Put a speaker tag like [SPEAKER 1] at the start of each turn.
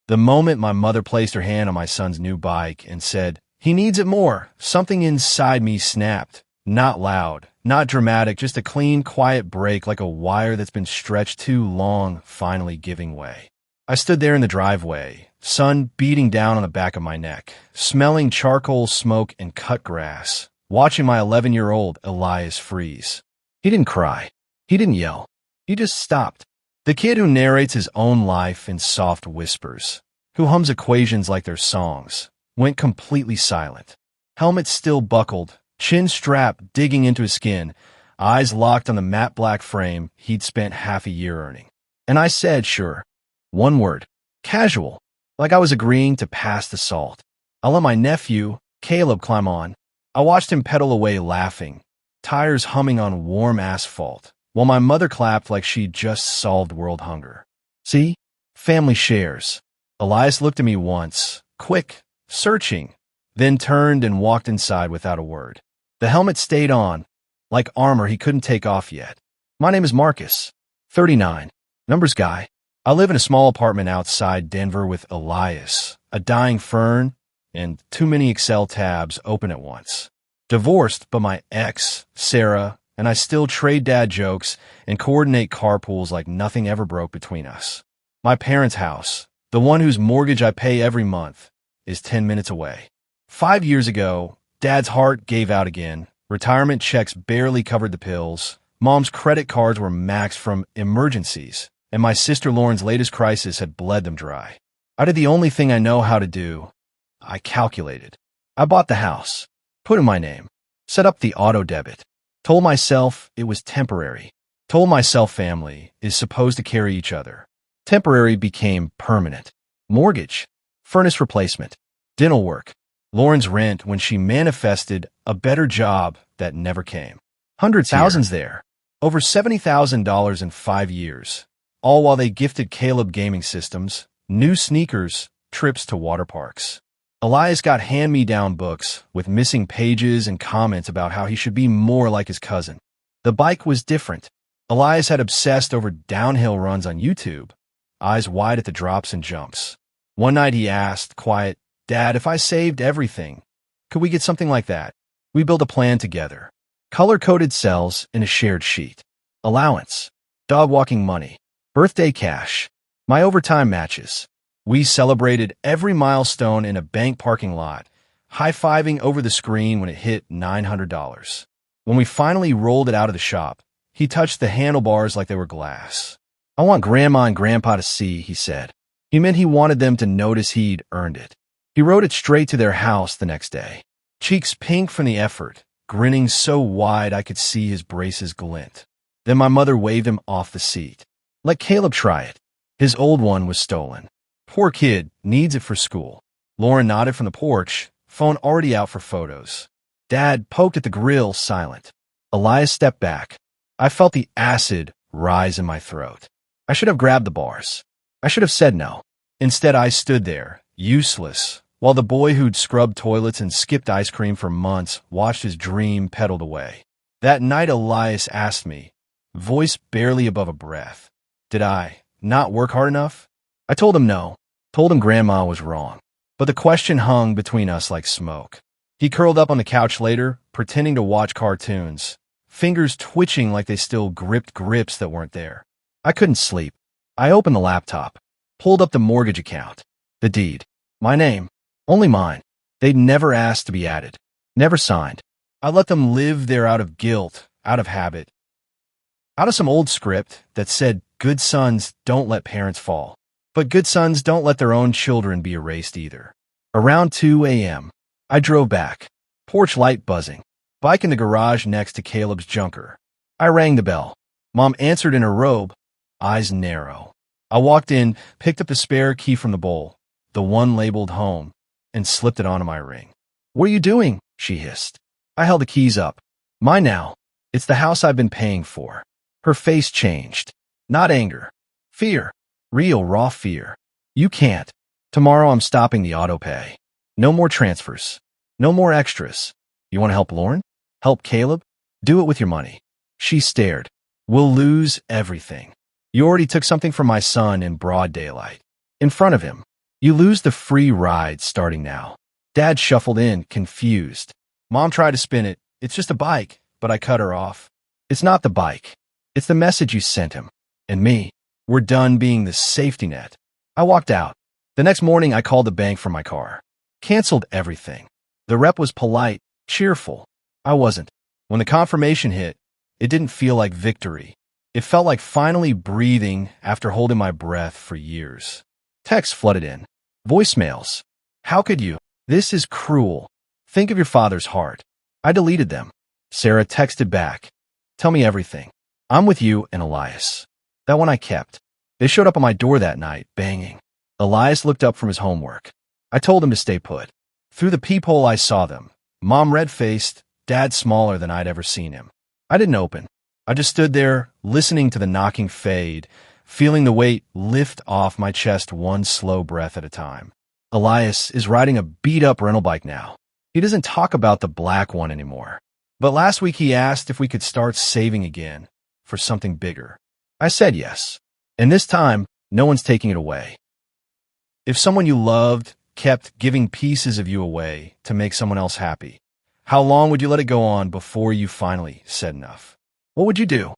[SPEAKER 1] The moment my mother placed her hand on my son's new bike and said, "He needs it more," something inside me snapped. Not loud, not dramatic, just a clean, quiet break like a wire that's been stretched too long, finally giving way. I stood there in the driveway, sun beating down on the back of my neck, smelling charcoal smoke and cut grass, watching my 11-year-old Elias freeze. He didn't cry. He didn't yell. He just stopped. The kid who narrates his own life in soft whispers, who hums equations like they're songs, went completely silent. Helmet still buckled, chin strap digging into his skin, eyes locked on the matte black frame he'd spent half a year earning. And I said, sure. One word. Casual. Like I was agreeing to pass the salt. I let my nephew, Caleb, climb on. I watched him pedal away laughing, tires humming on warm asphalt, while my mother clapped like she'd just solved world hunger. See? Family shares. Elias looked at me once, quick, searching, then turned and walked inside without a word. The helmet stayed on, like armor he couldn't take off yet. My name is Marcus, 39, numbers guy. I live in a small apartment outside Denver with Elias, a dying fern, and too many Excel tabs open at once. Divorced, but my ex, Sarah, and I still trade dad jokes and coordinate carpools like nothing ever broke between us. My parents' house, the one whose mortgage I pay every month, is 10 minutes away. 5 years ago, Dad's heart gave out again. Retirement checks barely covered the pills. Mom's credit cards were maxed from emergencies, and my sister Lauren's latest crisis had bled them dry. I did the only thing I know how to do. I calculated. I bought the house, put in my name, set up the auto debit. Told myself it was temporary. Told myself family is supposed to carry each other. Temporary became permanent. Mortgage, furnace replacement, dental work, Lauren's rent when she manifested a better job that never came. Hundreds, thousands there. Over $70,000 in 5 years. All while they gifted Caleb gaming systems, new sneakers, trips to water parks. Elias got hand-me-down books with missing pages and comments about how he should be more like his cousin. The bike was different. Elias had obsessed over downhill runs on YouTube, eyes wide at the drops and jumps. One night he asked, quiet, "Dad, if I saved everything, could we get something like that?" We built a plan together. Color-coded cells in a shared sheet. Allowance. Dog-walking money. Birthday cash. My overtime matches. We celebrated every milestone in a bank parking lot, high-fiving over the screen when it hit $900. When we finally rolled it out of the shop, he touched the handlebars like they were glass. "I want Grandma and Grandpa to see," he said. He meant he wanted them to notice he'd earned it. He rode it straight to their house the next day, cheeks pink from the effort, grinning so wide I could see his braces glint. Then my mother waved him off the seat. "Let Caleb try it. His old one was stolen. Poor kid, needs it for school." Lauren nodded from the porch, phone already out for photos. Dad poked at the grill, silent. Elias stepped back. I felt the acid rise in my throat. I should have grabbed the bars. I should have said no. Instead, I stood there, useless, while the boy who'd scrubbed toilets and skipped ice cream for months watched his dream pedaled away. That night, Elias asked me, voice barely above a breath, did I not work hard enough? I told him no. Told him Grandma was wrong. But the question hung between us like smoke. He curled up on the couch later, pretending to watch cartoons, fingers twitching like they still gripped grips that weren't there. I couldn't sleep. I opened the laptop, pulled up the mortgage account, the deed, my name, only mine. They'd never asked to be added, never signed. I let them live there out of guilt, out of habit, out of some old script that said good sons don't let parents fall. But good sons don't let their own children be erased either. Around 2 a.m., I drove back, porch light buzzing, bike in the garage next to Caleb's junker. I rang the bell. Mom answered in her robe, eyes narrow. I walked in, picked up the spare key from the bowl, the one labeled home, and slipped it onto my ring. "What are you doing?" she hissed. I held the keys up. "Mine now. It's the house I've been paying for." Her face changed. Not anger. Fear. Real, raw fear. "You can't. Tomorrow I'm stopping the auto pay. No more transfers. No more extras. You want to help Lauren? Help Caleb? Do it with your money." She stared. "We'll lose everything. You already took something from my son in broad daylight. In front of him. You lose the free ride starting now. Dad shuffled in, confused. Mom tried to spin it. It's just a bike, but I cut her off. It's not the bike. It's the message you sent him. And me. We're done being the safety net. I walked out. The next morning, I called the bank for my car. Canceled everything. The rep was polite, cheerful. I wasn't. When the confirmation hit, it didn't feel like victory. It felt like finally breathing after holding my breath for years. Texts flooded in. Voicemails. How could you? This is cruel. Think of your father's heart. I deleted them. Sarah texted back. Tell me everything. I'm with you and Elias. That one I kept. They showed up on my door that night, banging. Elias looked up from his homework. I told him to stay put. Through the peephole I saw them. Mom red-faced, Dad smaller than I'd ever seen him. I didn't open. I just stood there, listening to the knocking fade, feeling the weight lift off my chest one slow breath at a time. Elias is riding a beat-up rental bike now. He doesn't talk about the black one anymore. But last week he asked if we could start saving again for something bigger. I said yes. And this time, no one's taking it away. If someone you loved kept giving pieces of you away to make someone else happy, how long would you let it go on before you finally said enough? What would you do?